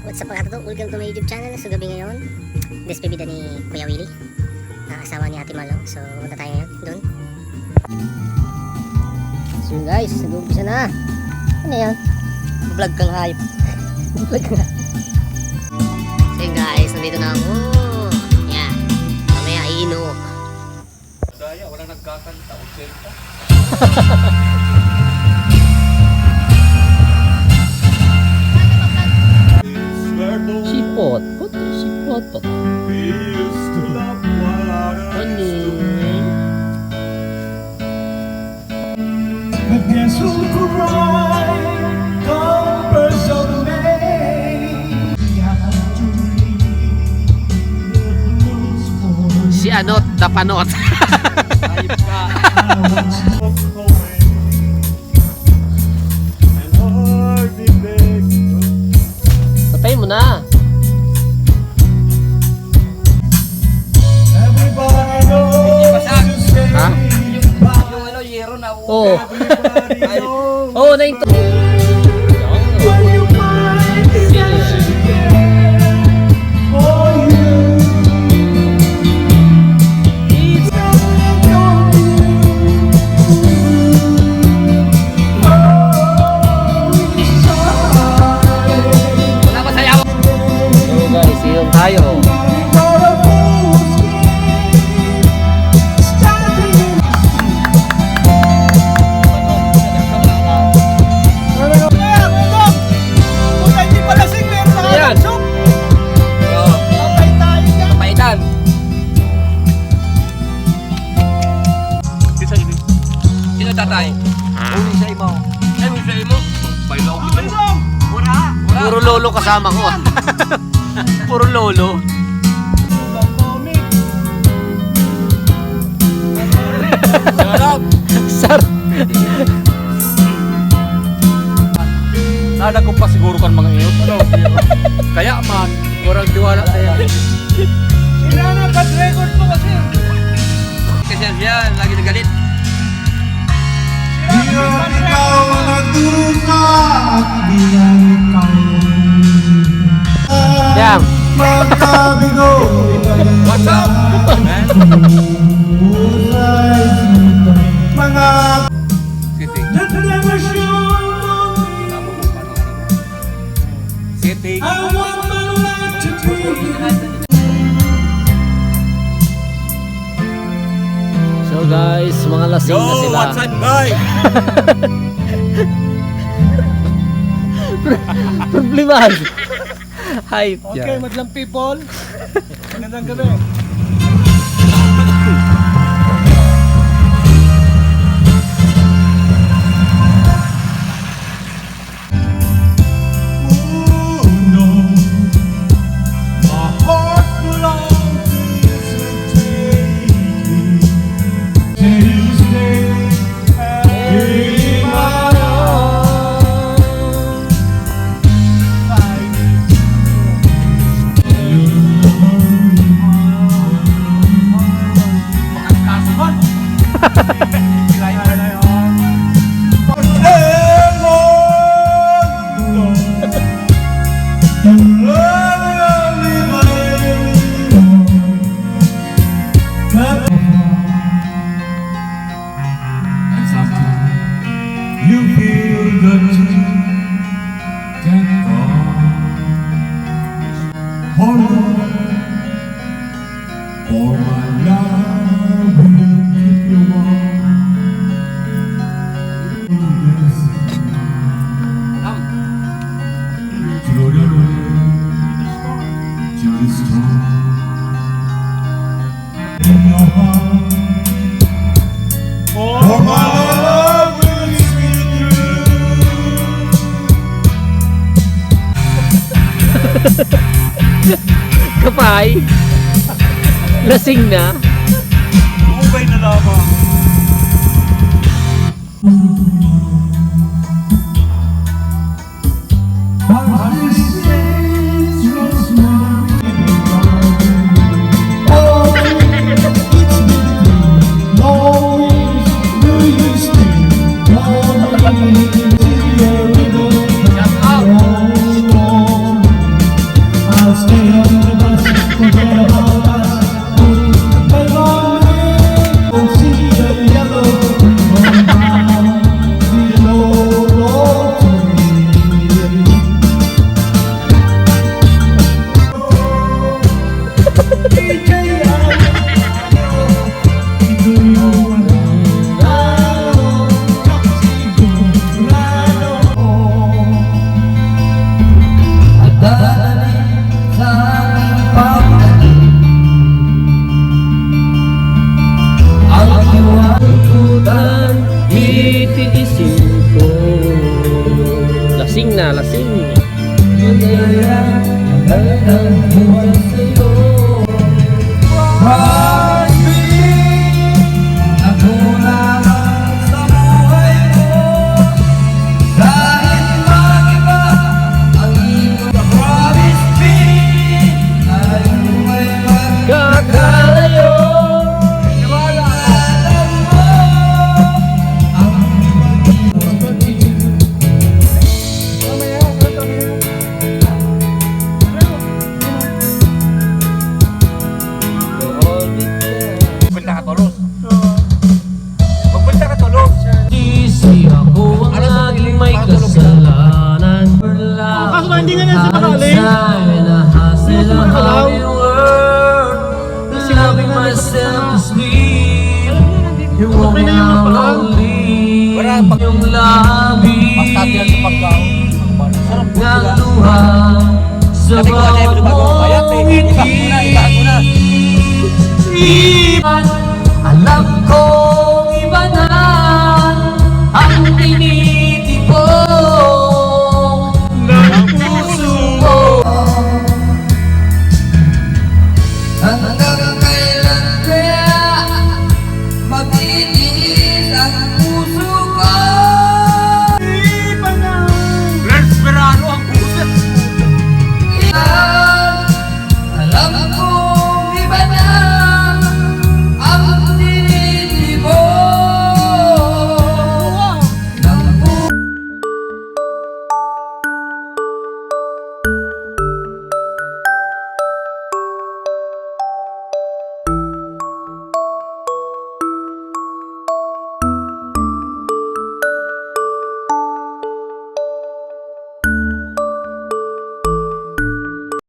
What's up mga kato? Welcome to my YouTube channel. So gabi ngayon, despedida ni Kuya Willie, asawa ni Ate Malo. So punta tayo ngayon doon. So guys, nag-umpisa na. Ano yan? Vlog kang hype. Vlog ka. So yun guys, nandito na ako. Yan. Mamaya iino. Daya, walang nagkakanta o selta. Sipot. Puto, sipot pa. Ano? Si Anot, Dapanot. Ayip ka. Patay mo na. Ha? Yung ano, yero na Oo. Ayip. Oo, na ito. Wala ba sayaw? So guys, yun tayo. Yan. Kapaitan. Sino tatay? Uli sa imo. Ay, uli sa imo. Bailaw ko ito. Wala. Puro lolo kasama ko. Puro lolo. Sarap. Sar. Nada ko pa siguro kan mga iyot. Ano? Kaya man, kurang diwala tayo. Sila na, bad record po kasi. Kasi siya, lagi nagalit. Bilang ikaw nagdusa at bilang ikaw Damn. magkabigo. What's up? Mga Sitting. determinasyon Tama mo pa naman. Sitting. I want my life to be. So guys, mga lasing na sila. up, guys? Problema. Hype yan. madlang people. Magandang gabi. You feel the can go. Hold on, for my love will keep you warm. Yes. Through the rain, to the storm. In your heart, for my love will see through. Kapay. Lasing na. Ubay na lamang. Oh, dadaling sa aking pagdating. Ang iwanan itiisin ko. Lasing na, lasing. Magaya ang buwan sa'yo. Mahal-piling ako lamang sa buhay mo. Kahit mag-iba ang iyong promise me, tayo may magkakalayo. Iwanan mo ang pag-ibig. Punta ka tulos. Magpunta ka tulos. Di ako ang laging may kasalanan. Kaso ba hindi nga na siya makali? Okay na yun pala. Yung labi ng luha sa bawang ngiti. Alam